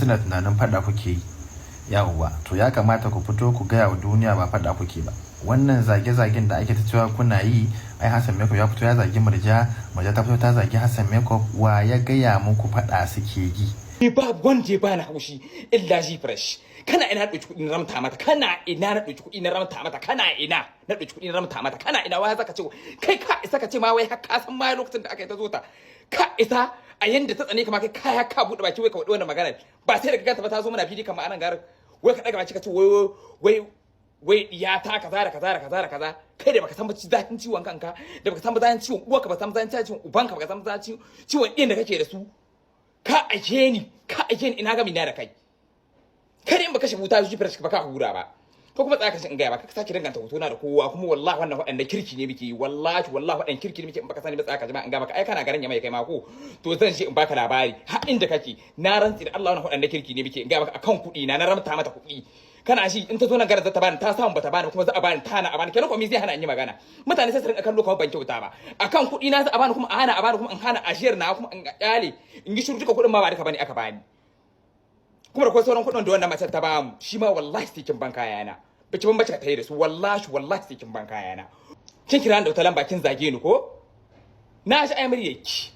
suna tunanin faɗa kuke yi. Yawwa, to ya kamata ku fito ku gaya wa duniya ba faɗa kuke ba. Wannan zage-zagen da ake ta cewa kuna yi, ai Hassan Makeup ya fito ya zagi Murja ta fito ta zagi Hassan Makeup, wa ya gaya muku faɗa suke yi? Ni ba wanda ba na haushi illa ji fresh. Kana ina na ɗauki kuɗi na ramta mata, kana ina na ɗauki kuɗi na ramta mata, kana ina na ɗauki kuɗi na ramta mata, kana ina wai zaka ce kai ka isa ka ce ma wai har ka san ma lokacin da aka yi ta zo ta. Ka isa a yanda ta tsane ka ma kai kaya ka buɗe baki wai ka wadi wannan magana. Ba sai da ka ganta ba ta zo mana fili kamar anan garin. Wai ka daga baki ka ce wai ya ta kaza da kaza da kaza da kaza. Kai da baka san ba zafin ciwon kanka, da baka san ba zafin ciwon uwarka, baka san ba zafin ciwon ubanka, baka san ba zafin ciwon ɗin da kake da su. Ka aike ni ina ga mina da kai. Kare in baka shi buta zuci fresh baka hura ba. Ko kuma tsaya ka in ga ba ka saki danganta hoto na da kowa kuma wallahi wannan waɗanda kirki ne muke yi, wallahi waɗanda kirki ne muke in baka sani ba tsaya ka jama'a in ga maka ai kana garin ya mai kai ma ko to zan shi in baka labari har inda kake na rantsi da Allah wannan waɗanda kirki ne muke in ga maka akan kuɗi na ramta mata kuɗi. Kana shi in ta zo nan garin za ta bani ta samu bata bani kuma za a bani ta na a bani kenan ko me zai hana in yi magana. Mutane sai su rinka kallo kamar ban kyauta ba. Akan kuɗi na za a bani kuma a hana a bani kuma in hana ashiyar na kuma in kyale in gi shiru duka kuɗin ma ba duka bane aka bani. Kuma da kuma sauran kuɗin da wannan matar ta ba mu shi ma wallahi sai kin ban kayana. Bace ban bace ka tayi da su wallahi sai kin ban kayana. Kin kira da wata lamba kin zage ni ko? Na shi ai muryarki.